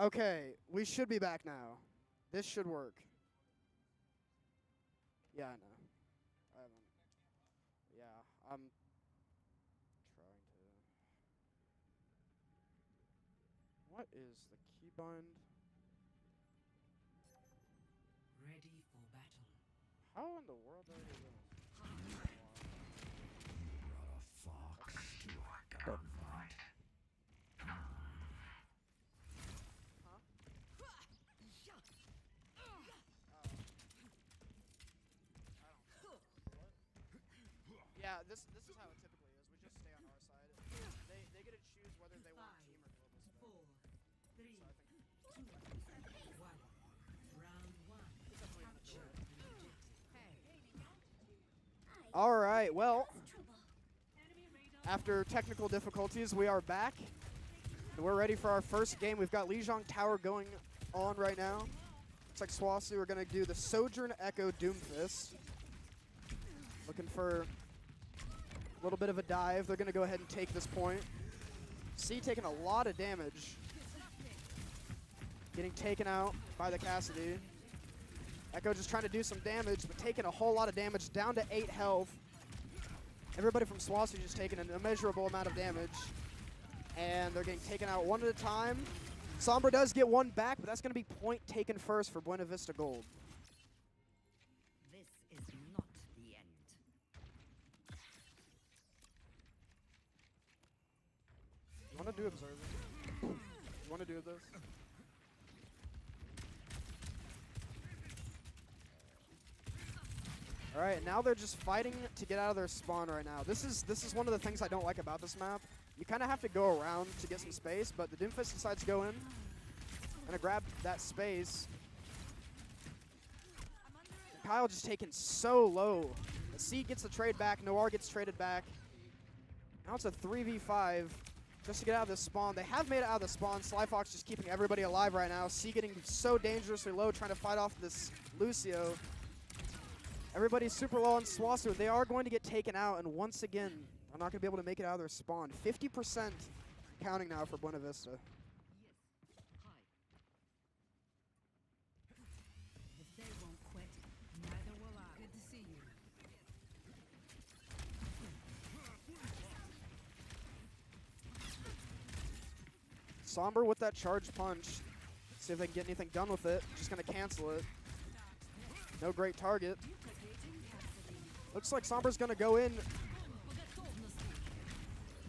Okay, we should be back now. This should work. Yeah, I know. I haven't. Yeah, I'm trying to. What is the keybind? Ready for battle. How in the world do I do this? Brought a fox to a gunfight. Huh? Yeah, this is how it typically is. We just stay on our side. They get to choose whether they want team or global spec. 4, 3, So I think 2, 1. Round 1. it's definitely gonna do it. Hey. All right, well, after technical difficulties, we are back. And we're ready for our first game. We've got Lijiang Tower going on right now. Looks like SWOSU are going to do the Sojourn Echo Doomfist. Looking for a little bit of a dive. They're going to go ahead and take this point. C taking a lot of damage. Getting taken out by the Cassidy. Echo just trying to do some damage, but taking a whole lot of damage, down to 8 health. Everybody from SWOSU just taking an immeasurable amount of damage. And they're getting taken out one at a time. Sombra does get one back, but that's going to be point taken first for Buena Vista Gold. This is not the end. You want to do observing? You want to do this? All right, now they're just fighting to get out of their spawn right now. This is one of the things I don't like about this map. You kind of have to go around to get some space, but the Doomfist decides to go in. Gonna grab that space. Kyle just taken so low. The C gets the trade back. Noir gets traded back. Now it's a 3v5 just to get out of this spawn. They have made it out of the spawn. Slyfox just keeping everybody alive right now. C getting so dangerously low trying to fight off this Lucio. Everybody's super low on SWOSU. They are going to get taken out, and once again, they're not going to be able to make it out of their spawn. 50% counting now for Buena Vista. Yes. Hi. If they won't quit, neither will I. Good to see you. Somber with that charge punch. See if they can get anything done with it. Just going to cancel it. No great target. Looks like Somber's going to go in.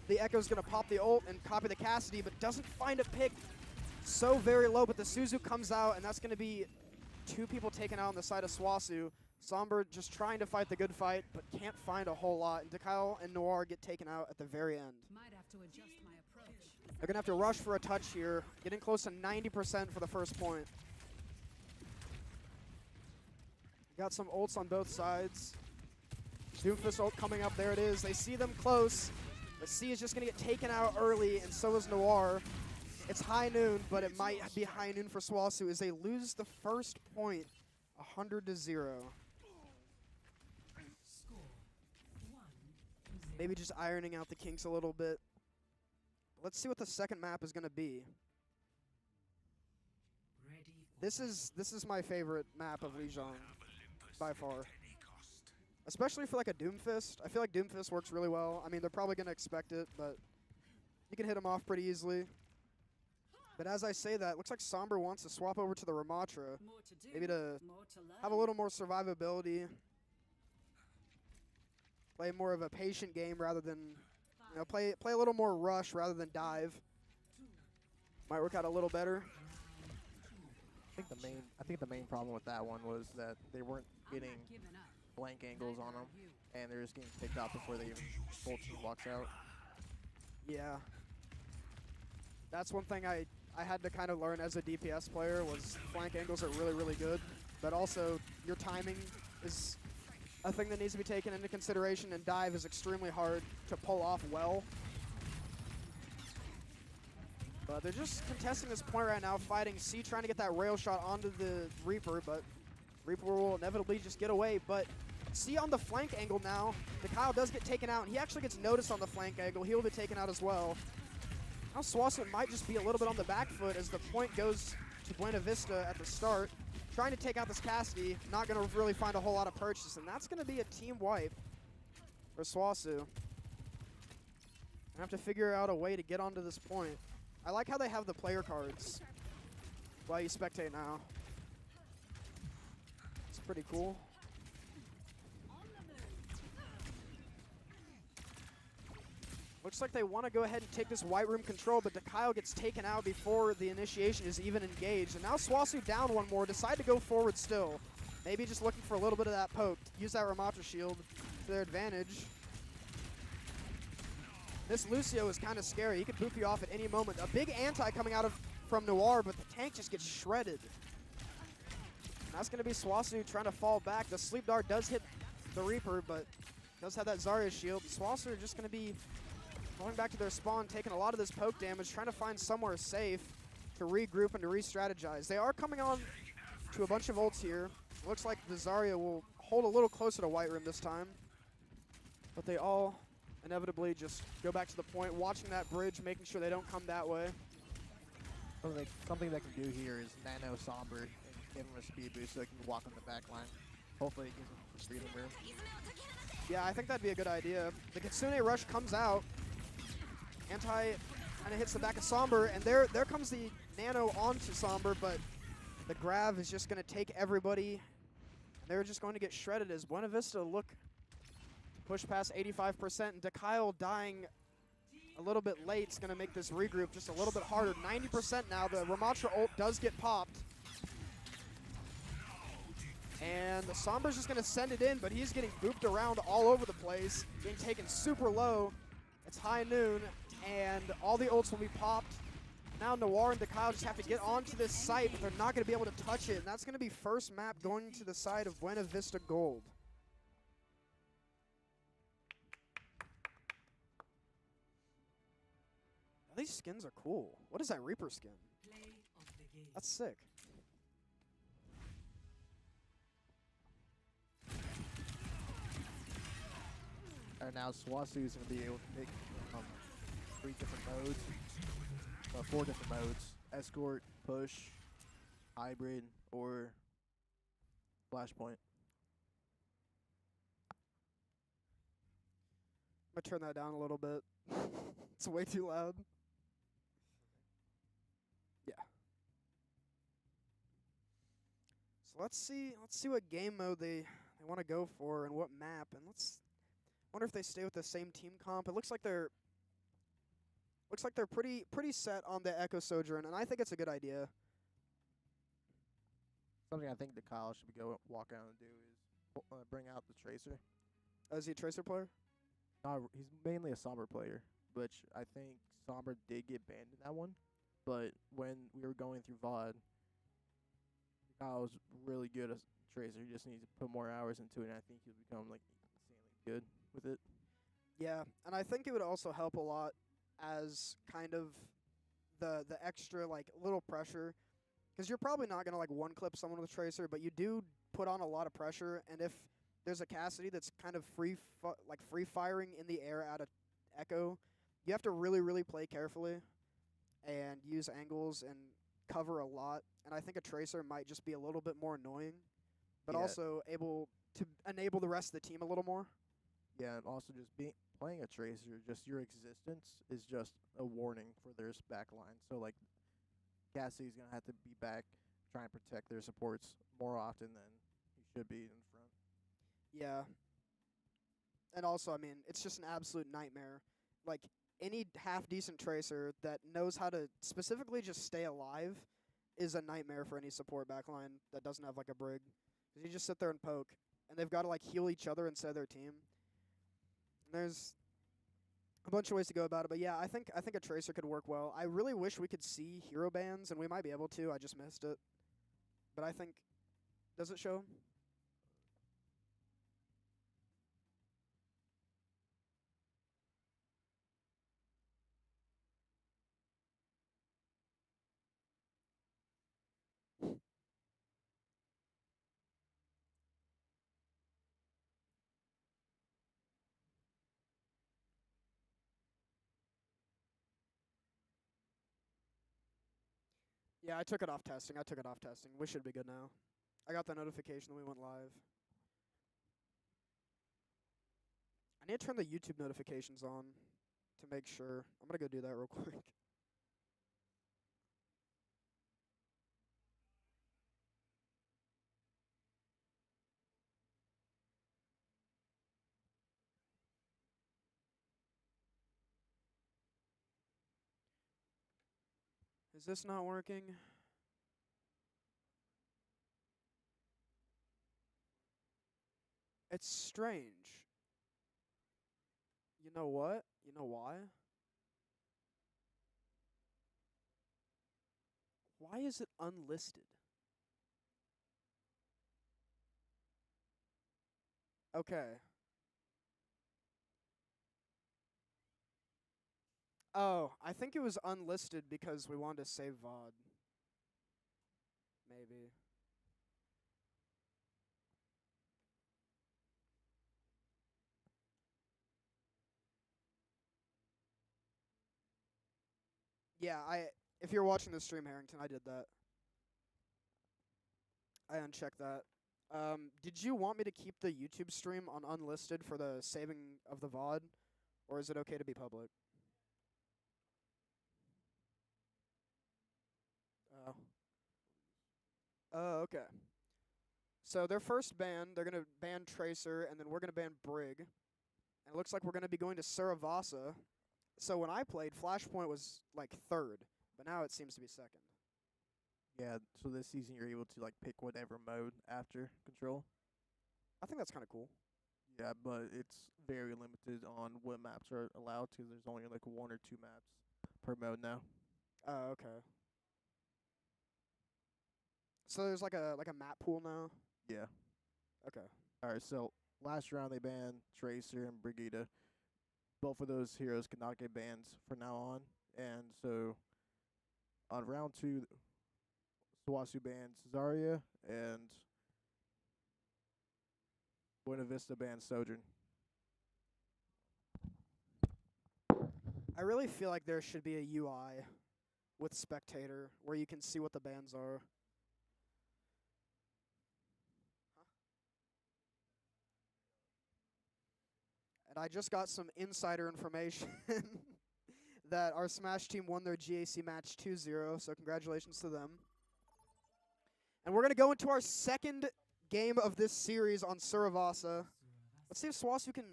The Echo's going to pop the ult and copy the Cassidy, but doesn't find a pick. So very low, but the Suzu comes out, and that's going to be 2 people taken out on the side of SWOSU. Somber just trying to fight the good fight, but can't find a whole lot. And Dekyle and Noir get taken out at the very end. Might have to adjust my approach. They're going to have to rush for a touch here, getting close to 90% for the first point. Got some ults on both sides. Doomfist ult coming up, there it is. They see them close. The C is just going to get taken out early, and so is Noir. It's high noon, but it might be high noon for SWOSU as they lose the first point, 100-0. Score 1-0. Maybe just ironing out the kinks a little bit. Let's see what the second map is going to be. Ready for This is my favorite map of Lijiang by far. Especially for like a Doomfist. I feel like Doomfist works really well. I mean, they're probably going to expect it, but you can hit them off pretty easily. But as I say that, it looks like Somber wants to swap over to the Ramatra. more to do, Maybe to more to learn. have a little more survivability. Play more of a patient game rather than, play a little more rush rather than dive. Might work out a little better. I think the main problem with that one was that they weren't getting I'm not giving up. blank angles on them, and they're just getting picked up before they even full team walks out. Yeah. That's one thing I had to kind of learn as a DPS player was flank angles are really, really good. But also, your timing is a thing that needs to be taken into consideration, and dive is extremely hard to pull off well. But they're just contesting this point right now, fighting C, trying to get that rail shot onto the Reaper, but Reaper will inevitably just get away. But C on the flank angle now. Dekyle does get taken out, and he actually gets noticed on the flank angle. He'll be taken out as well. Now SWOSU might just be a little bit on the back foot as the point goes to Buena Vista at the start. Trying to take out this Cassidy, not going to really find a whole lot of purchase, and that's going to be a team wipe for SWOSU. I have to figure out a way to get onto this point. I like how they have the player cards while you spectate now. It's pretty cool. Looks like they want to go ahead and take this white room control, but Kyle gets taken out before the initiation is even engaged. And now SWOSU down one more, decide to go forward still. Maybe just looking for a little bit of that poke. Use that Ramatra shield to their advantage. This Lucio is kind of scary. He could boop you off at any moment. A big anti coming out from Noir, but the tank just gets shredded. And that's going to be SWOSU trying to fall back. The Sleep Dart does hit the Reaper, but does have that Zarya shield. SWOSU are just going to be going back to their spawn, taking a lot of this poke damage, trying to find somewhere safe to regroup and to re-strategize. They are coming on to a bunch of ults here. Looks like the Zarya will hold a little closer to White Room this time. But they all inevitably just go back to the point, watching that bridge, making sure they don't come that way. Something they can do here is nano Somber and give him a speed boost so they can walk on the back line. Hopefully it gives him some breathing room. Yeah, I think that'd be a good idea. The Kitsune Rush comes out. Anti kind of hits the back of Somber, and there comes the nano onto Somber, but the Grav is just going to take everybody. They're just going to get shredded as Buena Vista look to push past 85%, and Dekyle dying a little bit late is going to make this regroup just a little bit harder. 90% now. The Ramatra ult does get popped. And the Somber's just going to send it in, but he's getting booped around all over the place, being taken super low. It's high noon, and all the ults will be popped. Now Noir and Dekyle just have to get onto this site, but they're not going to be able to touch it, and that's going to be first map going to the side of Buena Vista Gold. These skins are cool. What is that Reaper skin? That's sick. And now SWOSU is going to be able to pick 3 different modes, 4 different modes: escort, push, hybrid, or flashpoint. I'm gonna turn that down a little bit. It's way too loud. Yeah. So let's see what game mode they want to go for and what map, and let's wonder if they stay with the same team comp. It looks like they're pretty set on the Echo Sojourn, and I think it's a good idea. Something I think Dekyle should walk out and do is bring out the Tracer. Oh, is he a Tracer player? No, he's mainly a Somber player, which I think Somber did get banned in that one. But when we were going through VOD, Dekyle was really good as Tracer. He just needs to put more hours into it, and I think he'll become like insanely good with it. Yeah, and I think it would also help a lot as kind of the extra like little pressure, because you're probably not gonna like one clip someone with Tracer, but you do put on a lot of pressure, and if there's a Cassidy that's kind of free firing in the air out of Echo, you have to really play carefully and use angles and cover a lot, and I think a Tracer might just be a little bit more annoying, but also able to enable the rest of the team a little more. Yeah, and also just playing a Tracer, just your existence is just a warning for their back line. So, like, Cassidy's going to have to be back, try and protect their supports more often than he should be in front. Yeah. And also, I mean, it's just an absolute nightmare. Like, any half-decent Tracer that knows how to specifically just stay alive is a nightmare for any support backline that doesn't have, like, a Brig. Because you just sit there and poke, and they've got to, like, heal each other instead of their team. And there's a bunch of ways to go about it, but yeah, I think a Tracer could work well. I really wish we could see hero bans, and we might be able to. I just missed it. But I think, does it show? Yeah, I took it off testing. We should be good now. I got the notification that we went live. I need to turn the YouTube notifications on to make sure. I'm going to go do that real quick. Is this not working? It's strange. You know what? You know why? Why is it unlisted? Okay. Oh, I think it was unlisted because we wanted to save VOD. Maybe. Yeah, if you're watching the stream, Harrington, I did that. I unchecked that. Did you want me to keep the YouTube stream on unlisted for the saving of the VOD, or is it okay to be public? Oh. Oh, okay. So their first ban, they're gonna ban Tracer, and then we're gonna ban Brig. And it looks like we're gonna be going to Saravasa. So when I played, Flashpoint was like third, but now it seems to be second. Yeah, so this season you're able to like pick whatever mode after control. I think that's kind of cool. Yeah, but it's very limited on what maps are allowed to. There's only like 1 or 2 maps per mode now. Oh, okay. So there's like a map pool now. Yeah. Okay. All right, so last round they banned Tracer and Brigida. Both of those heroes cannot get bans from now on. And so on round 2, SWOSU banned Zarya and Buena Vista banned Sojourn. I really feel like there should be a UI with Spectator where you can see what the bans are. And I just got some insider information that our Smash team won their GAC match 2-0, so congratulations to them. And we're going to go into our second game of this series on Saravasa. Let's see if SWOSU can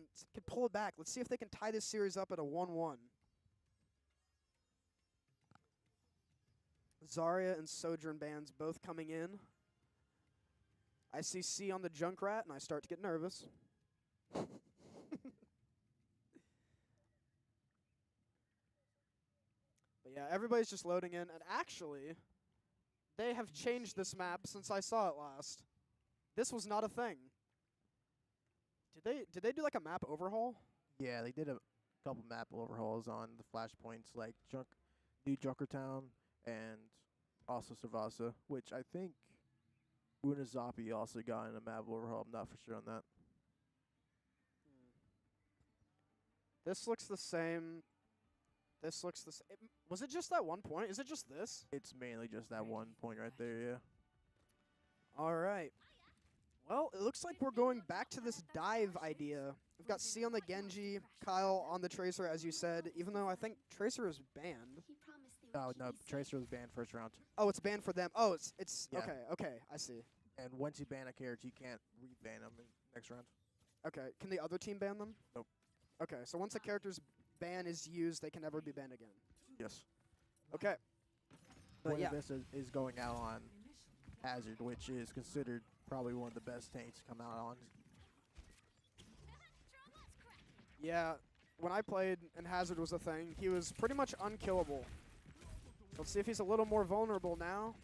pull it back. Let's see if they can tie this series up at a 1-1. Zarya and Sojourn bans both coming in. I see C on the Junkrat, and I start to get nervous. But yeah, everybody's just loading in, and actually, they have changed this map since I saw it last. This was not a thing. Did they do like a map overhaul? Yeah, they did a couple map overhauls on the flashpoints, like New Junkertown and also Saravasa, which I think Buena also got in a map overhaul. I'm not for sure on that. This looks the same. This looks the same. Was it just that one point? Is it just this? It's mainly just that one point right there, yeah. All right. Well, it looks like we're going back to this dive idea. We've got C on the Genji, Kyle on the Tracer, as you said, even though I think Tracer is banned. Oh, no, Tracer was banned first round. Oh, it's banned for them. Oh, it's Yeah. okay, I see. And once you ban a character, you can't re-ban them in next round. Okay, can the other team ban them? Nope. Okay, so once a character's ban is used, they can never be banned again. Yes. Okay. But yeah. Vista is going out on Hazard, which is considered probably one of the best tanks to come out on. Yeah, when I played and Hazard was a thing, he was pretty much unkillable. Let's see if he's a little more vulnerable now.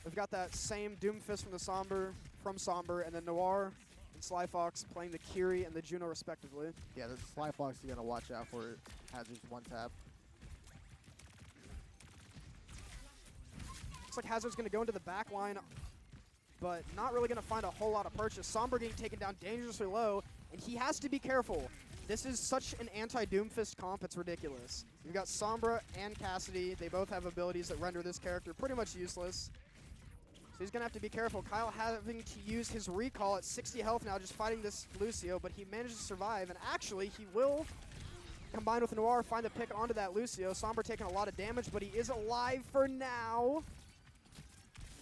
We've got that same Doomfist from the Somber, and then Noir and Slyfox playing the Kiri and the Juno respectively. Yeah, the Slyfox is going to watch out for Hazard's one tap. Looks like Hazard's going to go into the back line, but not really going to find a whole lot of purchase. Somber getting taken down dangerously low, and he has to be careful. This is such an anti-Doomfist comp, it's ridiculous. You've got Sombra and Cassidy. They both have abilities that render this character pretty much useless. So he's going to have to be careful. Kyle having to use his recall at 60 health now, just fighting this Lucio, but he manages to survive, and actually he will, combined with Noir, find the pick onto that Lucio. Sombra taking a lot of damage, but he is alive for now.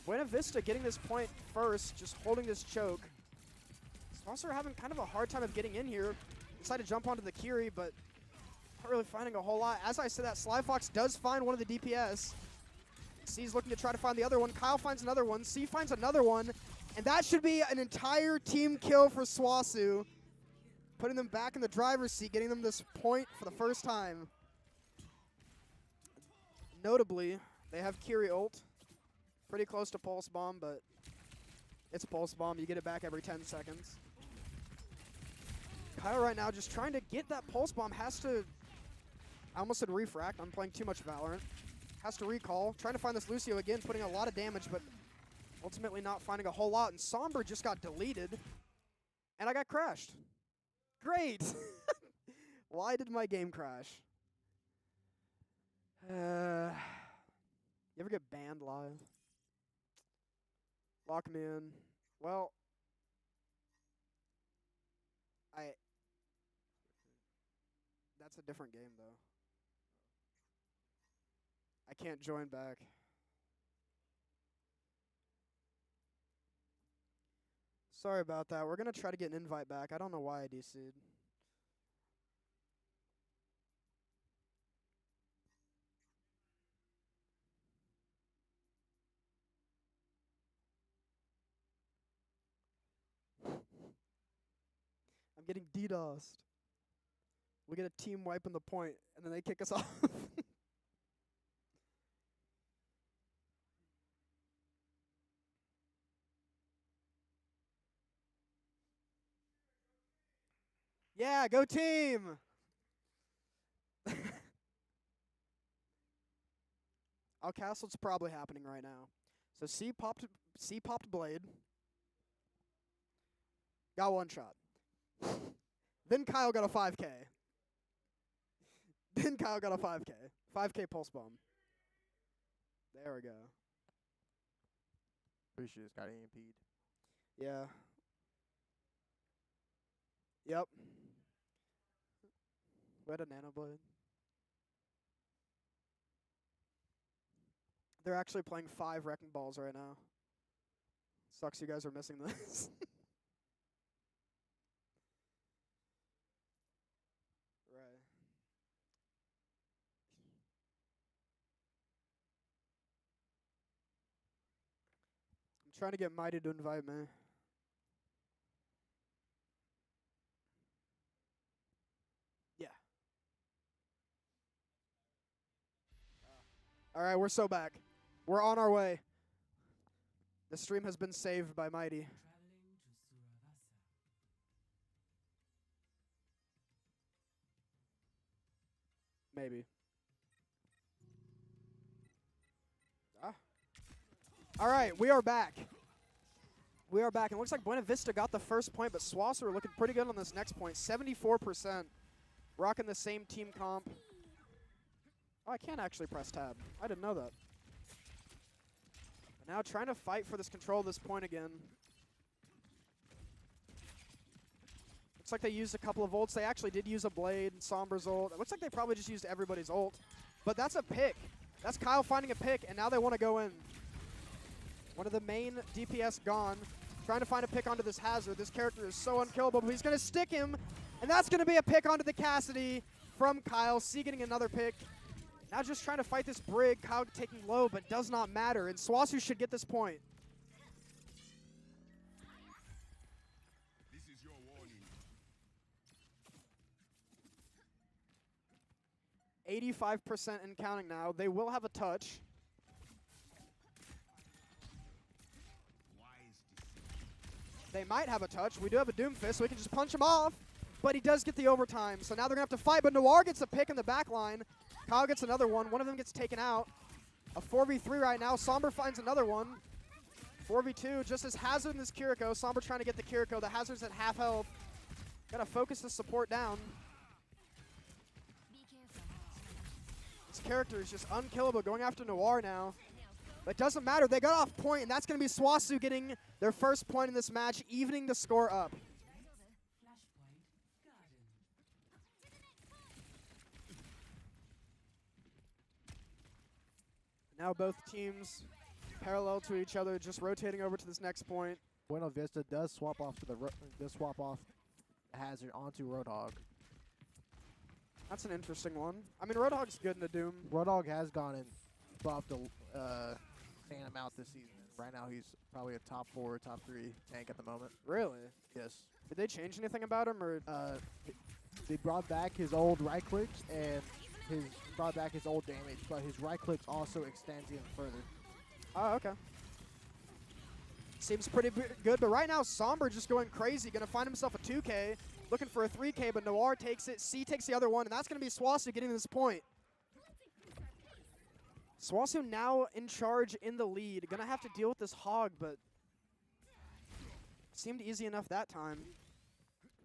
Buena Vista getting this point first, just holding this choke. SWOSU having kind of a hard time of getting in here. Decided to jump onto the Kiri, but not really finding a whole lot. As I said, that Sly Fox does find one of the DPS. C's looking to try to find the other one. Kyle finds another one. C finds another one. And that should be an entire team kill for SWOSU. Putting them back in the driver's seat, getting them this point for the first time. Notably, they have Kiri ult. Pretty close to Pulse Bomb, but it's Pulse Bomb. You get it back every 10 seconds. Kyle right now just trying to get that Pulse Bomb. Has to, I almost said refract. I'm playing too much Valorant. Has to recall. Trying to find this Lucio again, putting a lot of damage, but ultimately not finding a whole lot. And Sombra just got deleted. And I got crashed. Great. Why did my game crash? You ever get banned live? Lock me in. Well, that's a different game, though. I can't join back. Sorry about that. We're going to try to get an invite back. I don't know why I DC'd. I'm getting DDoSed. We get a team wipe on the point, and then they kick us off. Yeah, go team! Outcastled's probably happening right now. So C popped Blade. Got one shot. Then Kyle got a 5K. Then Kyle got a 5K. 5K Pulse Bomb. There we go. Pretty sure just got AMP'd. Yeah. Yep. We had a Nano Blade. They're actually playing 5 Wrecking Balls right now. Sucks you guys are missing this. Right. I'm trying to get Mighty to invite me. Yeah. All right, we're so back. We're on our way. The stream has been saved by Mighty. Maybe. All right, we are back. We are back. It looks like Buena Vista got the first point, but SWOSU are looking pretty good on this next point. 74%. Rocking the same team comp. Oh, I can't actually press tab. I didn't know that. But now trying to fight for this control of this point again. Looks like they used a couple of ults. They actually did use a Blade and Sombra's ult. It looks like they probably just used everybody's ult. But that's a pick. That's Kyle finding a pick, and now they want to go in. One of the main DPS gone. Trying to find a pick onto this Hazard. This character is so unkillable, but he's going to stick him. And that's going to be a pick onto the Cassidy from Kyle. C getting another pick. Now just trying to fight this Brig. Kyle taking low, but does not matter. And SWOSU should get this point. This is your warning. 85% and counting now. They will have a touch. They might have a touch. We do have a Doomfist, so we can just punch him off. But he does get the overtime, so now they're going to have to fight. But Noir gets a pick in the back line. Kyle gets another one. One of them gets taken out. A 4v3 right now. Sombra finds another one. 4v2, just as Hazard and this Kiriko. Sombra trying to get the Kiriko. The Hazard's at half health. Got to focus the support down. character is just unkillable, going after Noir now. But it doesn't matter. They got off point, and that's going to be SWOSU getting their first point in this match, evening the score up. Now both teams parallel to each other, just rotating over to this next point. Buena Vista does swap off to the Hazard onto Roadhog. That's an interesting one. I mean, Roadhog's good in the Doom. Roadhog has gone and buffed Phantom out this season. Right now, he's probably a top 4, top 3 tank at the moment. Really? Yes. Did they change anything about him, or? They brought back his old right clicks and brought back his old damage, but his right clicks also extends even further. Oh, okay. Seems pretty good, but right now Somber just going crazy, gonna find himself a 2K, looking for a 3K, but Noir takes it, C takes the other one, and that's gonna be SWOSU getting this point. SWOSU now in charge in the lead, gonna have to deal with this hog, but seemed easy enough that time.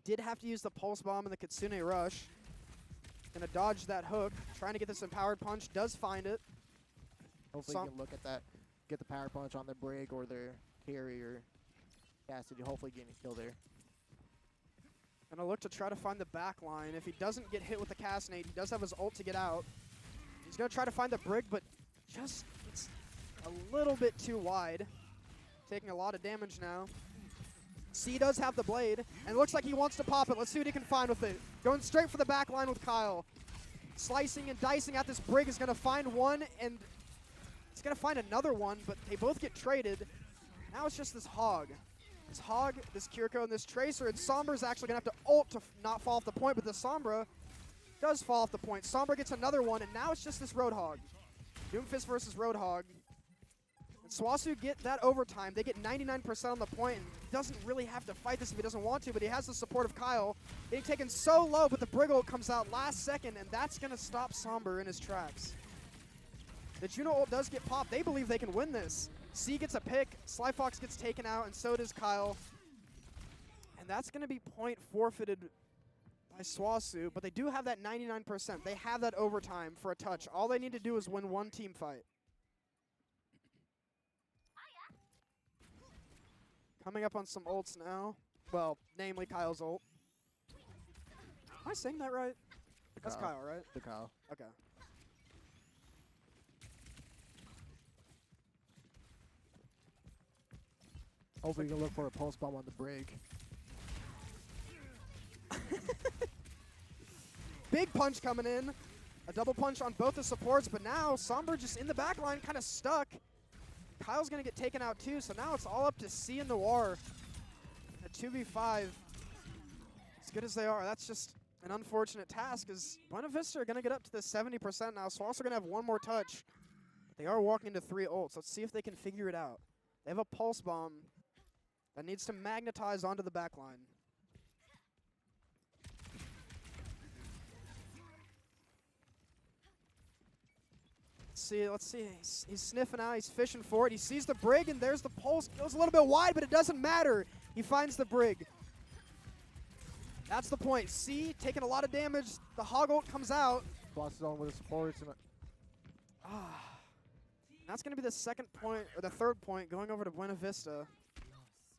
Did have to use the pulse bomb and the Kitsune rush. Gonna dodge that hook, trying to get this empowered punch, does find it. Hopefully you can look at that, get the power punch on their Brig or their carry or Cassidy, hopefully getting a kill there. Gonna look to try to find the back line. If he doesn't get hit with the cast nade, he does have his ult to get out. He's gonna try to find the Brig, but just it's a little bit too wide. Taking a lot of damage now. C does have the blade, and it looks like he wants to pop it. Let's see what he can find with it. Going straight for the back line with Kyle. Slicing and dicing at this Brig, is gonna find one, and he's gonna find another one, but they both get traded. Now it's just this hog. This hog, this Kiriko, and this Tracer, and Sombra's actually gonna have to ult to not fall off the point, but the Sombra does fall off the point. Sombra gets another one, and now it's just this Roadhog. Doomfist versus Roadhog. And SWOSU get that overtime. They get 99% on the point, and doesn't really have to fight this if he doesn't want to, but he has the support of Kyle. Getting taken so low, but the Brig ult comes out last second, and that's gonna stop Somber in his tracks. The Juno ult does get popped. They believe they can win this. C gets a pick, Sly Fox gets taken out, and so does Kyle. And that's going to be point forfeited by SWOSU, but they do have that 99%. They have that overtime for a touch. All they need to do is win one team fight. Coming up on some ults now. Well, namely Kyle's ult. Am I saying that right? That's Kyle, right? The Kyle. Okay. Hopefully you can look for a pulse bomb on the Brig. Big punch coming in. A double punch on both the supports, but now Somber just in the back line, kind of stuck. Kyle's going to get taken out too, so now it's all up to C and Noir. A 2v5. As good as they are, that's just an unfortunate task, as Buena Vista are going to get up to the 70% now, so also going to have one more touch. They are walking into 3 ults. Let's see if they can figure it out. They have a pulse bomb that needs to magnetize onto the back line. Let's see. He's sniffing out. He's fishing for it. He sees the Brig, and there's the pulse. Goes a little bit wide, but it doesn't matter. He finds the Brig. That's the point. C taking a lot of damage. The hog ult comes out. Bosses on with the supports. That's going to be the second point, or the third point, going over to Buena Vista.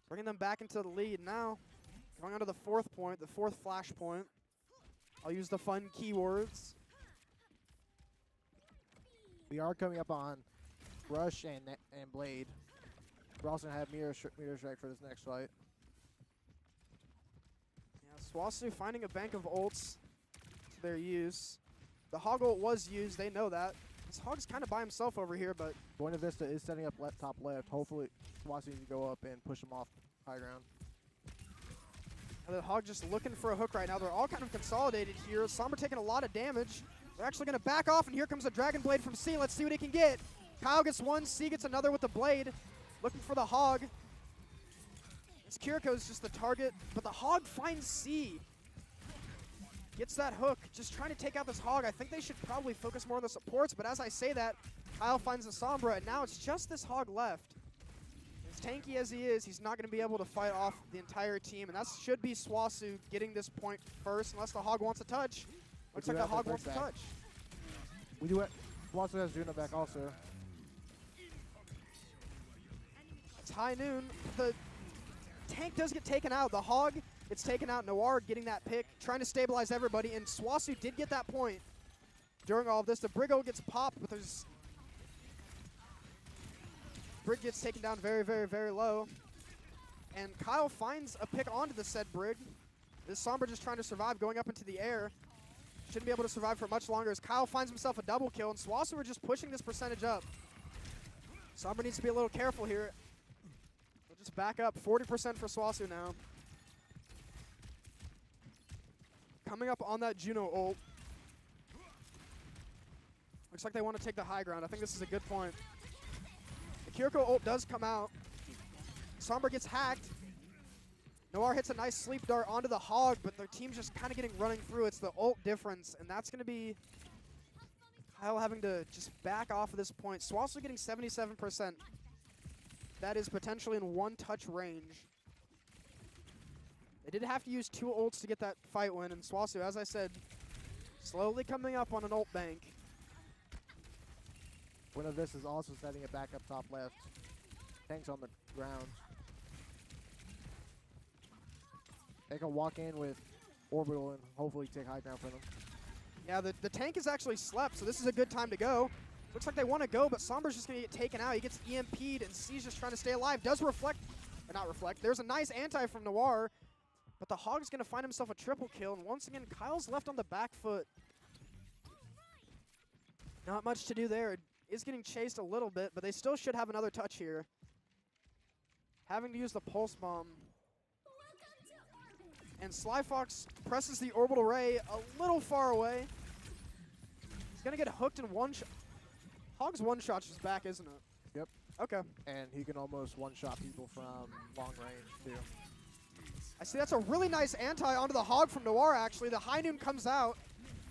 Bringing them back into the lead now. Going on to the fourth point, the fourth flash point. I'll use the fun keywords. We are coming up on Rush and Blade. We're also going to have Mirror Strike for this next fight. Yeah, SWOSU finding a bank of ults to their use. The hog ult was used, they know that. This hog's kind of by himself over here, but Buena Vista is setting up top left. Hopefully, SWOSU needs to go up and push him off high ground. And the hog just looking for a hook right now. They're all kind of consolidated here. Somber taking a lot of damage. They're actually going to back off, and here comes a Dragon Blade from C. Let's see what he can get. Kyle gets one, C gets another with the blade. Looking for the hog. This Kiriko's just the target, but the hog finds C. Gets that hook, just trying to take out this hog. I think they should probably focus more on the supports, but as I say that, Kyle finds the Sombra, and now it's just this hog left. As tanky as he is, he's not going to be able to fight off the entire team, and that should be SWOSU getting this point first, unless the hog wants a touch. Looks like the hog wants a touch. We do SWOSU has Juno back also. It's high noon. The tank does get taken out. The Hog gets taken out. Noir getting that pick, trying to stabilize everybody, and SWOSU did get that point during all of this. The Brigo gets popped, but there's... Brig gets taken down very, very, very low. And Kyle finds a pick onto the said Brig. This Sombra just trying to survive, going up into the air. Shouldn't be able to survive for much longer as Kyle finds himself a double kill, and SWOSU are just pushing this percentage up. Sombra needs to be a little careful here. We'll just back up. 40% for SWOSU now. Coming up on that Juno ult. Looks like they want to take the high ground. I think this is a good point. The Kiriko ult does come out. Sombra gets hacked. Noir hits a nice sleep dart onto the Hog, but their team's just kind of getting running through. It's the ult difference, and that's going to be Kyle having to just back off of this point. SWOSU getting 77%. That is potentially in one-touch range. They did have to use 2 ults to get that fight win, and SWOSU, as I said, slowly coming up on an ult bank. Buena Vista is also setting it back up top left. Tank's on the ground. They can walk in with Orbital and hopefully take high ground for them. Yeah, the tank is actually slept, so this is a good time to go. Looks like they want to go, but Sombra's just going to get taken out. He gets EMP'd, and C's just trying to stay alive. Does reflect, or not reflect. There's a nice anti from Noir, but the Hog's going to find himself a triple kill, and once again, Kyle's left on the back foot. Not much to do there. Is getting chased a little bit, but they still should have another touch here. Having to use the Pulse Bomb. And Sly Fox presses the Orbital Ray a little far away. He's going to get hooked in one shot. Hog's one shot's just back, isn't it? Yep. Okay. And he can almost one-shot people from long range, too. I see that's a really nice anti onto the Hog from Noir, actually. The High Noon comes out,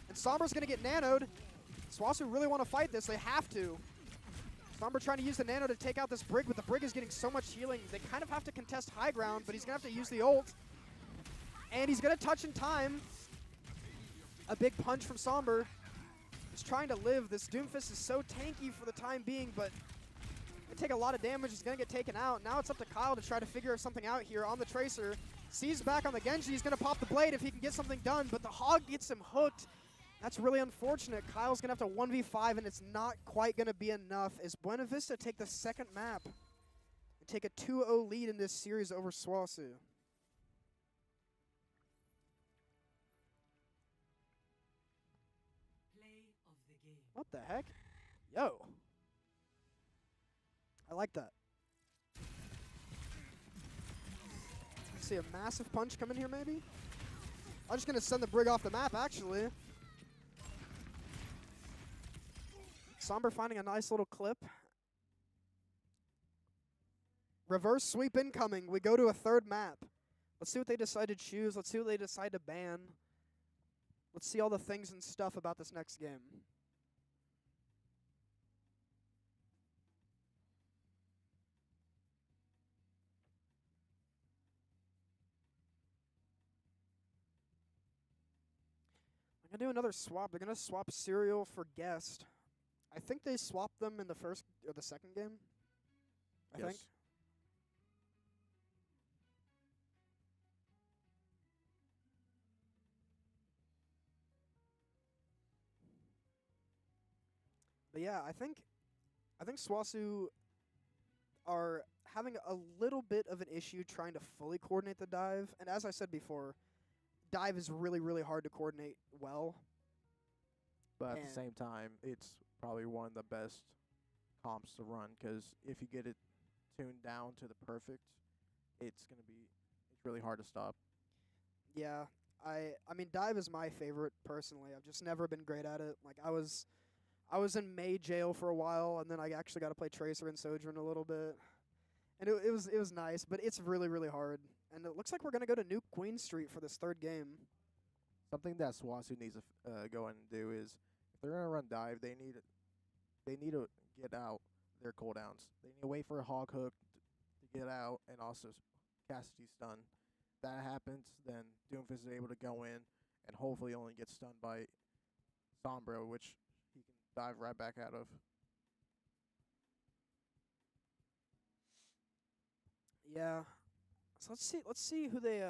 and Sombra's going to get nanoed. SWOSU really want to fight this. They have to. Sombra trying to use the nano to take out this Brig, but the Brig is getting so much healing. They kind of have to contest high ground, but he's going to have to use the ult. And he's going to touch in time. A big punch from Sombra. He's trying to live. This Doomfist is so tanky for the time being, but they take a lot of damage. He's going to get taken out. Now it's up to Kyle to try to figure something out here on the Tracer. C's back on the Genji. He's going to pop the blade if he can get something done, but the Hog gets him hooked. That's really unfortunate. Kyle's going to have to 1v5, and it's not quite going to be enough as Buena Vista take the second map and take a 2-0 lead in this series over SWOSU. Play of the game. What the heck? Yo. I like that. See a massive punch coming here, maybe? I'm just going to send the Brig off the map, actually. Sombra finding a nice little clip. Reverse sweep incoming. We go to a third map. Let's see what they decide to choose. Let's see what they decide to ban. Let's see all the things and stuff about this next game. I'm going to do another swap. They're going to swap Serial for Guest. I think they swapped them in the first or the second game. I think. But yeah, I think SWOSU are having a little bit of an issue trying to fully coordinate the dive. And as I said before, dive is really, really hard to coordinate well. But at the same time, it's probably one of the best comps to run, because if you get it tuned down to the perfect, it's really hard to stop. Yeah, I mean dive is my favorite personally. I've just never been great at it. Like I was in May jail for a while, and then I actually got to play Tracer and Sojourn a little bit, and it was nice, but it's really, really hard. And it looks like we're gonna go to Nuke Queen Street for this third game. Something that SWOSU needs to go in and do is, if they're gonna run dive, they need to get out their cooldowns. They need to wait for a Hog hook to get out, and also Cassidy stun. That happens, then Doomfist is able to go in and hopefully only get stunned by Sombra, which he can dive right back out of. Yeah. So let's see who they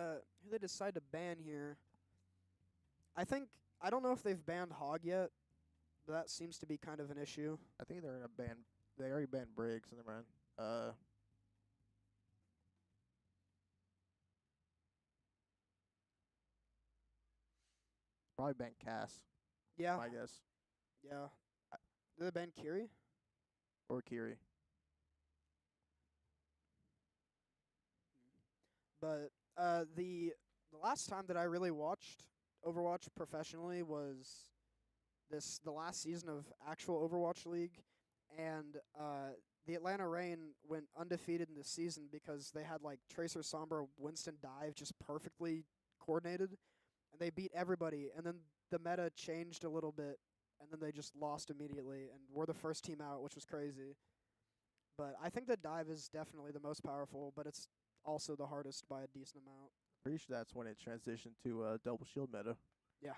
decide to ban here. I don't know if they've banned Hog yet, but that seems to be kind of an issue. I think they're gonna ban. They already banned Briggs in the run. Probably ban Cass, Yeah. I guess, Yeah. Did they ban Kiri? or Kiri. But the last time that I really watched Overwatch professionally was the last season of actual Overwatch League, and the Atlanta Reign went undefeated in the season because they had like Tracer, Sombra, Winston dive just perfectly coordinated, and they beat everybody. And then the meta changed a little bit, and then they just lost immediately, and we're the first team out, which was crazy. But I think the dive is definitely the most powerful, but it's also the hardest by a decent amount. Pretty sure that's when it transitioned to double shield meta. Yeah.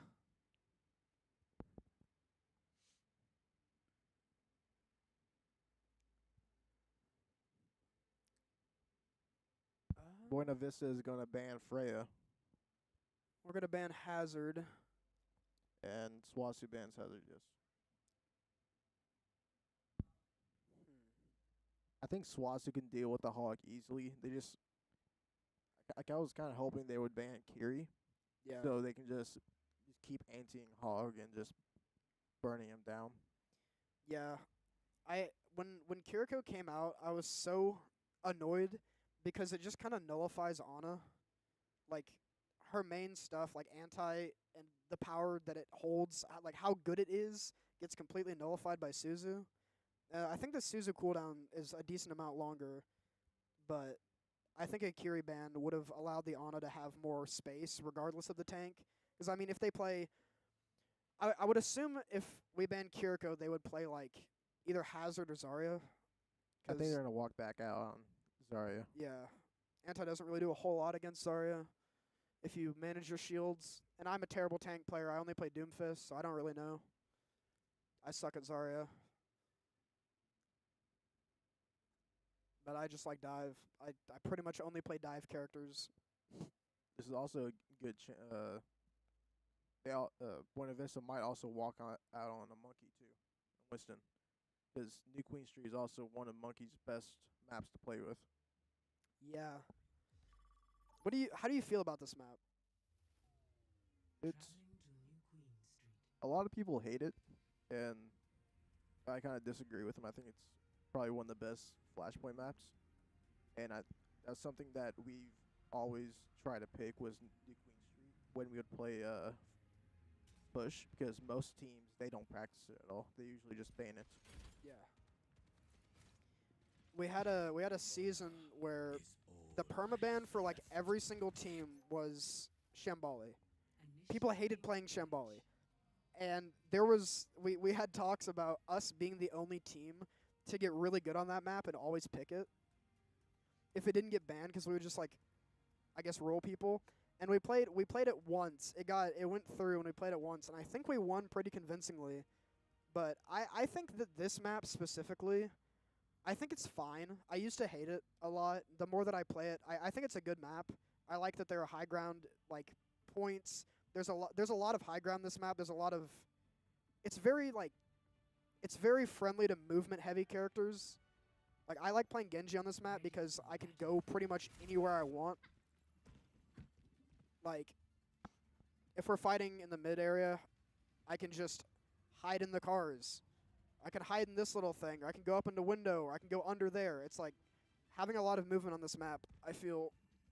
Buena Vista is gonna ban Freya, We're gonna ban Hazard. and SWOSU bans Hazard. Yes. I think SWOSU can deal with the Hog easily. They just, like, I was kind of hoping they would ban Kiri, Yeah. so they can just keep anti-ing Hog and just burning him down. Yeah. When Kiriko came out, I was so annoyed because it just kind of nullifies Ana. Like her main stuff, like anti and the power that it holds, like how good it is, gets completely nullified by SWOSU. I think the SWOSU cooldown is a decent amount longer, but I think a Kiri ban would have allowed the Ana to have more space regardless of the tank. Because, I mean, if they play... I would assume if we ban Kiriko, they would play, like, either Hazard or Zarya. I think they're gonna walk back out on Zarya. Yeah. Anti doesn't really do a whole lot against Zarya if you manage your shields. And I'm a terrible tank player. I only play Doomfist, so I don't really know. I suck at Zarya. But I just like dive. I pretty much only play dive characters. This is also a good. Buena Vista might also walk out on a Monkey too, Winston, because New Queen Street is also one of Monkey's best maps to play with. Yeah. How do you feel about this map? It's Traveling to New Queen Street. a lot of people hate it, and I kind of disagree with them. I think it's probably one of the best Flashpoint maps, and that's something that we've always tried to pick was New Queen Street when we would play push, because most teams, they don't practice it at all. They usually just ban it. Yeah. We had a season where the permaban for like every single team was Shambali. People hated playing Shambali. And we had talks about us being the only team to get really good on that map and always pick it. If it didn't get banned, because we would just like, I guess, roll people. And we played it once. It went through and we played it once, and I think we won pretty convincingly. But I think that this map specifically, I think it's fine. I used to hate it a lot. The more that I play it, I think it's a good map. I like that there are high ground like points. There's a lot of high ground in this map. There's a lot of it's very friendly to movement heavy characters. Like I like playing Genji on this map because I can go pretty much anywhere I want. Like if we're fighting in the mid area, I can just hide in the cars. I can hide in this little thing, or I can go up in the window, or I can go under there. It's like having a lot of movement on this map, I feel,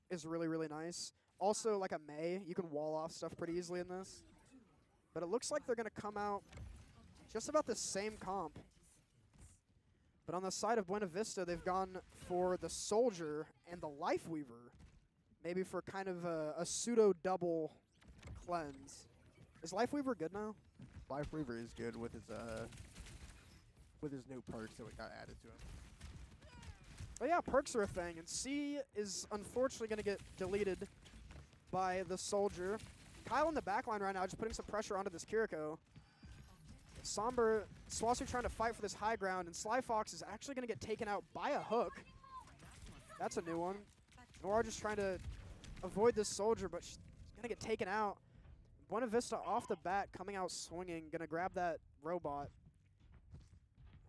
is really, really nice. Also, like a Mei, you can wall off stuff pretty easily in this. But it looks like they're going to come out just about the same comp. But on the side of Buena Vista, they've gone for the Soldier and the Life Weaver. Maybe for kind of a pseudo-double cleanse. Is Life Weaver good now? Life Weaver is good with his new perks that we got added to him. Oh yeah, perks are a thing, and C is unfortunately going to get deleted by the Soldier. Kyle in the backline right now just putting some pressure onto this Kiriko. Somber, SWOSU trying to fight for this high ground, and Sly Fox is actually going to get taken out by a hook. That's a new one. Noir just trying to avoid this soldier, but she's going to get taken out. Buena Vista off the bat, coming out swinging, going to grab that robot.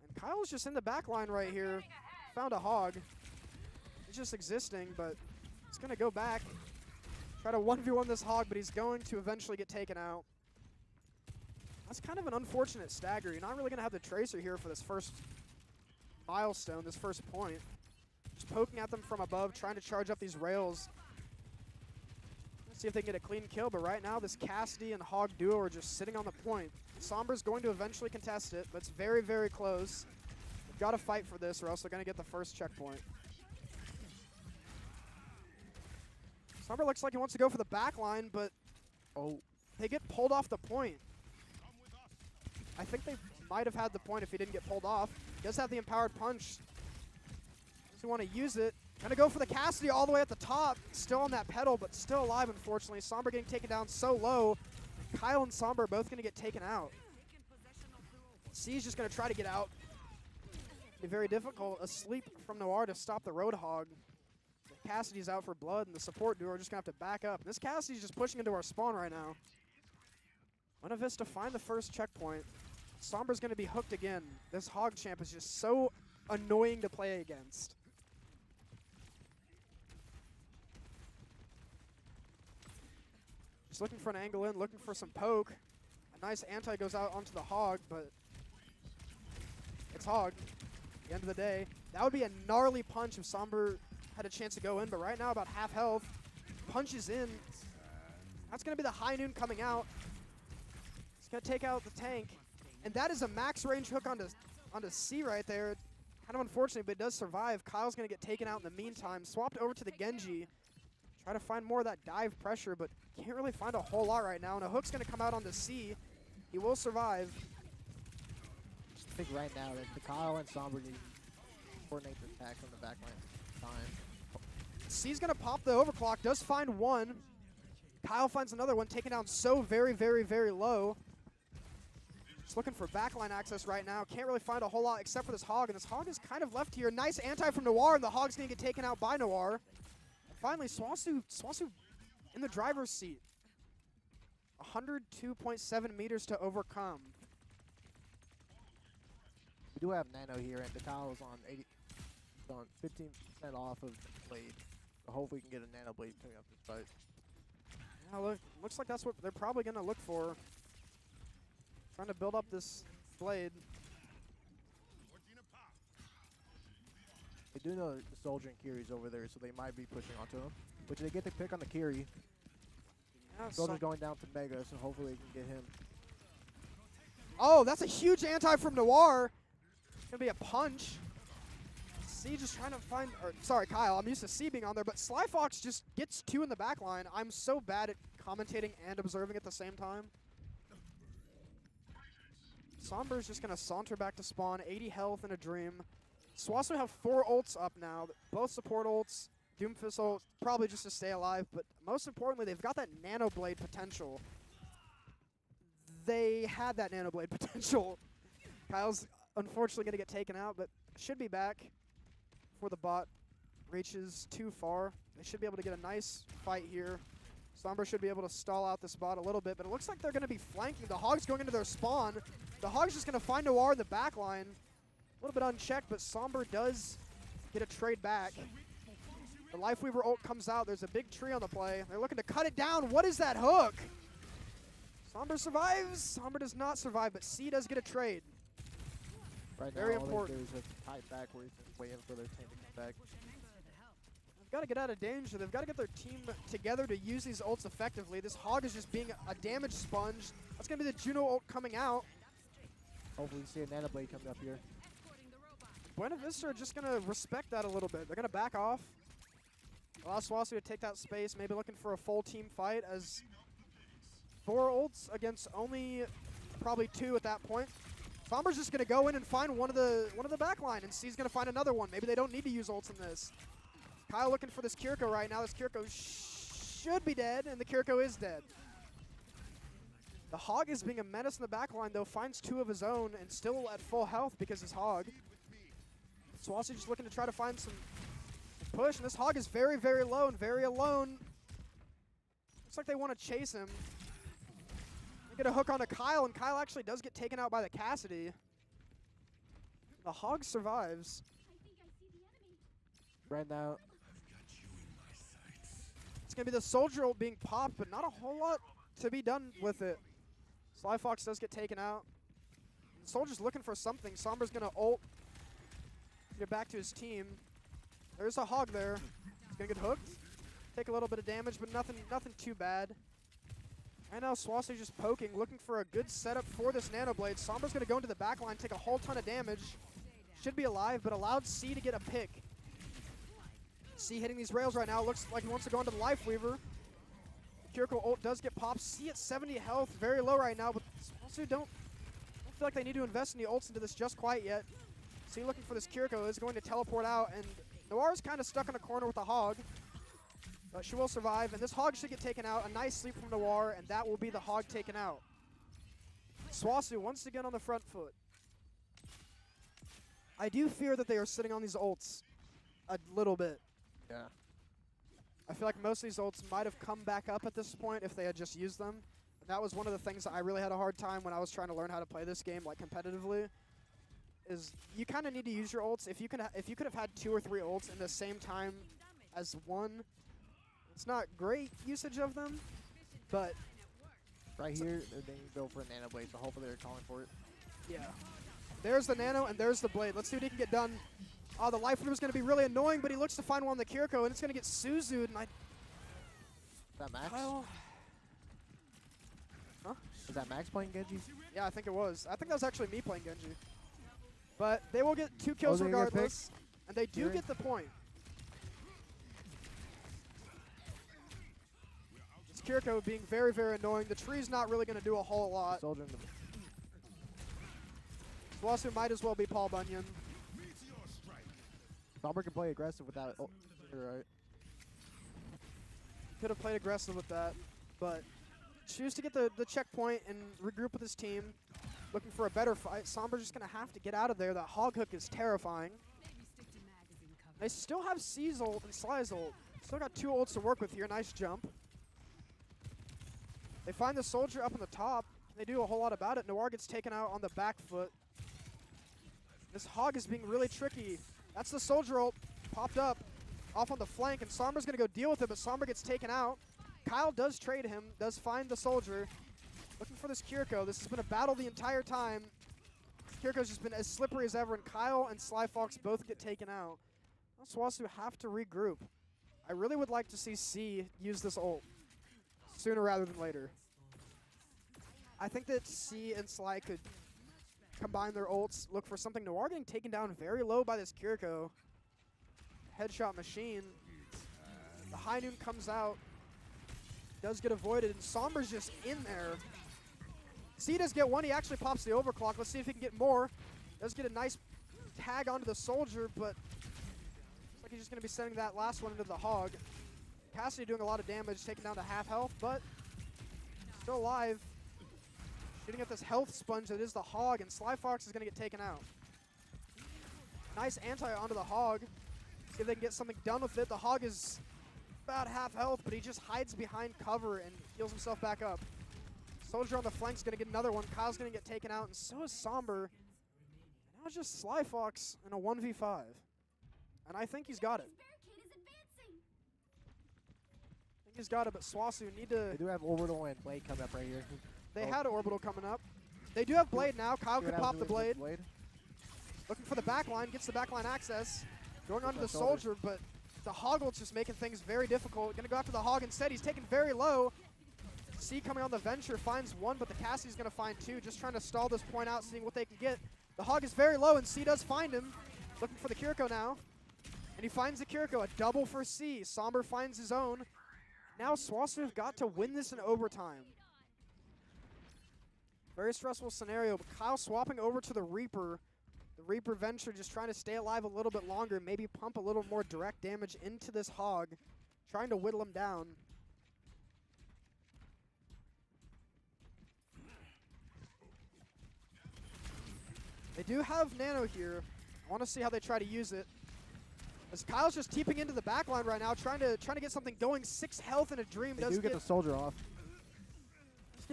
And Kyle's just in the back line right here. Found a hog. He's just existing, but he's going to go back. Try to 1v1 this hog, but he's going to eventually get taken out. That's kind of an unfortunate stagger. You're not really going to have the Tracer here for this first milestone, this first point. Just poking at them from above, trying to charge up these rails. Let's see if they can get a clean kill, but right now this Cassidy and Hog duo are just sitting on the point. Somber's going to eventually contest it, but it's very, very close. They've got to fight for this or else they're going to get the first checkpoint. Somber looks like he wants to go for the back line, but they get pulled off the point. I think they might have had the point if he didn't get pulled off. He does have the empowered punch. Does he want to use it? Gonna go for the Cassidy all the way at the top. Still on that pedal, but still alive, unfortunately. Somber getting taken down so low. Kyle and Somber are both gonna get taken out. C's just gonna try to get out. Be very difficult. A sleep from Noir to stop the Roadhog. Cassidy's out for blood, and the support duo are just gonna have to back up. This Cassidy's just pushing into our spawn right now. Buena Vista find the first checkpoint. Somber's gonna be hooked again. This Hog champ is just so annoying to play against. Just looking for an angle in, looking for some poke. A nice anti goes out onto the Hog, but it's Hog. At the end of the day, that would be a gnarly punch if Somber had a chance to go in, but right now about half health. Punches in. That's gonna be the high noon coming out. It's gonna take out the tank. And that is a max range hook onto C right there. Kind of unfortunate, but it does survive. Kyle's gonna get taken out in the meantime. Swapped over to the Genji. Try to find more of that dive pressure, but can't really find a whole lot right now. And a hook's gonna come out onto C. He will survive. I think right now that the Kyle and Somber need to coordinate the attacks on the back line. C's gonna pop the overclock, does find one. Kyle finds another one, taken down so very, very, very low. Just looking for backline access right now. Can't really find a whole lot except for this Hog, and this Hog is kind of left here. Nice anti from Noir, and the Hog's gonna get taken out by Noir. And finally, SWOSU in the driver's seat. 102.7 meters to overcome. We do have Nano here, and the Kyle is on 15% off of Blade. So hopefully we can get a Nano Blade coming up this fight. Yeah, looks like that's what they're probably gonna look for. Trying to build up this Blade. They do know the Soldier and Kiri's over there, so they might be pushing onto him. Which they get the pick on the Kiri. Yeah, Soldier's going down to Mega, so hopefully they can get him. Oh, that's a huge anti from Noir. It's gonna be a punch. C just trying to find, or sorry, Kyle, I'm used to C being on there, but Sly Fox just gets two in the back line. I'm so bad at commentating and observing at the same time. Somber's just gonna saunter back to spawn, 80 health in a dream. SWOSU have 4 ults up now, both support ults, Doomfist ult, probably just to stay alive, but most importantly, they've got that Nano Blade potential. They had that Nano Blade potential. Kyle's unfortunately gonna get taken out, but should be back before the bot reaches too far. They should be able to get a nice fight here. Somber should be able to stall out this bot a little bit, but it looks like they're gonna be flanking. The Hog's going into their spawn. The Hog's just gonna find Noir in the back line. A little bit unchecked, but Somber does get a trade back. The Lifeweaver ult comes out. There's a big tree on the play. They're looking to cut it down. What is that hook? Somber survives. Somber does not survive, but C does get a trade. Right Very now, important. There's a tight back where he's waiting for their team to come back. They've got to get out of danger. They've got to get their team together to use these ults effectively. This Hog is just being a damage sponge. That's going to be the Juno ult coming out. Hopefully we see a Nano Blade coming up here. Buena Vista are just going to respect that a little bit. They're going to back off. Allow SWOSU to take that space, maybe looking for a full team fight as 4 ults against only probably 2 at that point. Somber's just gonna go in and find one of the back line, and C's gonna find another one. Maybe they don't need to use ults in this. Kyle looking for this Kiriko right now. This Kiriko should be dead, and the Kiriko is dead. The Hog is being a menace in the back line, though, finds 2 of his own and still at full health because he's Hog. SWOSU just looking to try to find some push, and this Hog is very, very low and very alone. Looks like they want to chase him. They get a hook onto Kyle, and Kyle actually does get taken out by the Cassidy. The Hog survives. Right now, It's going to be the Soldier ult being popped, but not a whole lot to be done with it. Sly Fox does get taken out. The Soldier's looking for something. Sombra's going to ult. Get back to his team. There's a Hog there. He's going to get hooked. Take a little bit of damage, but nothing too bad. Right now, SWOSU just poking, looking for a good setup for this Nano Blade. Sombra's going to go into the back line, take a whole ton of damage. Should be alive, but allowed C to get a pick. C hitting these rails right now. Looks like he wants to go into the Life Weaver. The Kiriko ult does get popped. C at 70 health, very low right now, but SWOSU don't feel like they need to invest any ults into this just quite yet. C looking for this Kiriko, is going to teleport out, and Noir's kind of stuck in a corner with the Hog. But she will survive, and this Hog should get taken out. A nice sleep from Noir, and that will be the Hog taken out. SWOSU once again on the front foot. I do fear that they are sitting on these ults a little bit. yeah. I feel like most of these ults might have come back up at this point if they had just used them. And that was one of the things that I really had a hard time when I was trying to learn how to play this game, like competitively. Is you kind of need to use your ults. If you could have had 2 or 3 ults in the same time as one, it's not great usage of them, but Right here, they're being built for a Nano Blade, so hopefully they're calling for it. yeah. There's the Nano and there's the Blade. Let's see what he can get done. Oh, the Life Weaver's going to be really annoying, but he looks to find one on the Kiriko, and it's going to get SWOSU'd, and Is that Max? Kyle. Huh? Is that Max playing Genji? Yeah, I think it was. I think that was actually me playing Genji. But they will get 2 kills they get picked? regardless, and they do Here. get the point. This Kiriko being very, very annoying. The tree's not really going to do a whole lot. Soldier in the SWOSU might as well be Paul Bunyan. Sombra can play aggressive without. Oh, you're right. Could have played aggressive with that, but choose to get the checkpoint and regroup with his team. Looking for a better fight. Sombra's just going to have to get out of there. That Hog Hook is terrifying. They still have C's ult and Sly's ult. Still got 2 ults to work with here. Nice jump. They find the Soldier up on the top. They do a whole lot about it. Noir gets taken out on the back foot. This Hog is being really tricky. That's the Soldier ult. Popped up off on the flank, and Sombra's going to go deal with it, but Sombra gets taken out. Kyle does trade him, does find the Soldier. Looking for this Kiriko. This has been a battle the entire time. Kiriko's just been as slippery as ever, and Kyle and Sly Fox both get taken out. Now SWOSU have to regroup. I really would like to see C use this ult sooner rather than later. I think that C and Sly could combine their ults, look for something. Noir getting taken down very low by this Kiriko. Headshot machine. The High Noon comes out. Does get avoided, and Sombra's just in there. C does get one. He actually pops the overclock. Let's see if he can get more. Does get a nice tag onto the Soldier, but looks like he's just going to be sending that last one into the Hog. Cassidy doing a lot of damage, taken down to half health, but still alive. Shooting at this health sponge that is the Hog, and Sly Fox is going to get taken out. Nice anti onto the Hog. See if they can get something done with it. The Hog is about half health, but he just hides behind cover and heals himself back up. Soldier on the flank is going to get another one. Kyle's going to get taken out, and so is Somber. Now it's just Sly Fox in a 1v5. And I think he's got it. I think he's got it, but SWOSU need to... They do have Orbital and Blade coming up right here. They had Orbital coming up. They do have Blade now. Kyle could pop the Blade. Looking for the back line, gets the back line access. Going onto the Soldier, but the Hog ult's just making things very difficult. Gonna go after the Hog instead. He's taken very low. C coming on the Venture, finds one, but the Cassie's gonna find 2. Just trying to stall this point out, seeing what they can get. The Hog is very low, and C does find him. Looking for the Kiriko now. And he finds the Kiriko, a double for C. Somber finds his own. Now SWOSU have got to win this in overtime. Very stressful scenario, but Kyle swapping over to the Reaper. The Reaper Venture just trying to stay alive a little bit longer, maybe pump a little more direct damage into this Hog, trying to whittle him down. They do have Nano here. I want to see how they try to use it. As Kyle's just teeping into the back line right now, trying to get something going. 6 health in a dream. They Does do get the soldier off.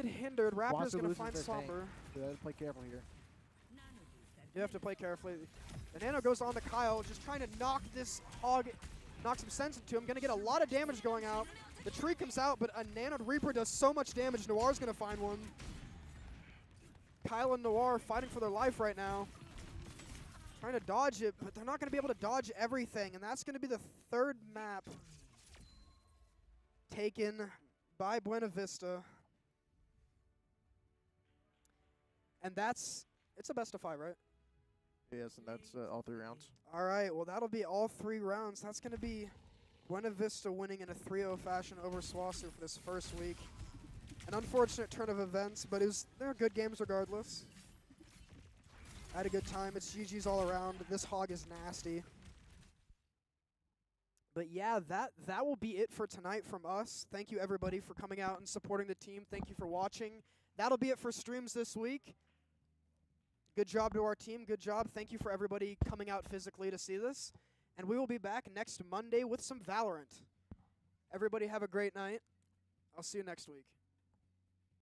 get hindered. Raptor's SWOSU going to loses find their tank. Somber. So they have to play careful here. You have to play carefully. The Nano goes on to Kyle, just trying to knock this Hog, knock some sense into him. Going to get a lot of damage going out. The tree comes out, but a Nano Reaper does so much damage. Noir's going to find one. Kyle and Noir fighting for their life right now. Trying to dodge it, but they're not going to be able to dodge everything. And that's going to be the 3rd map taken by Buena Vista. And it's a best of 5, right? Yes, and that's all 3 rounds. All right, well, that'll be all 3 rounds. That's going to be Buena Vista winning in a 3-0 fashion over SWOSU for this first week. An unfortunate turn of events, but they're good games regardless. I had a good time. It's GG's all around. This Hog is nasty. But yeah, that will be it for tonight from us. Thank you, everybody, for coming out and supporting the team. Thank you for watching. That'll be it for streams this week. Good job to our team. Good job. Thank you for everybody coming out physically to see this. And we will be back next Monday with some Valorant. Everybody have a great night. I'll see you next week.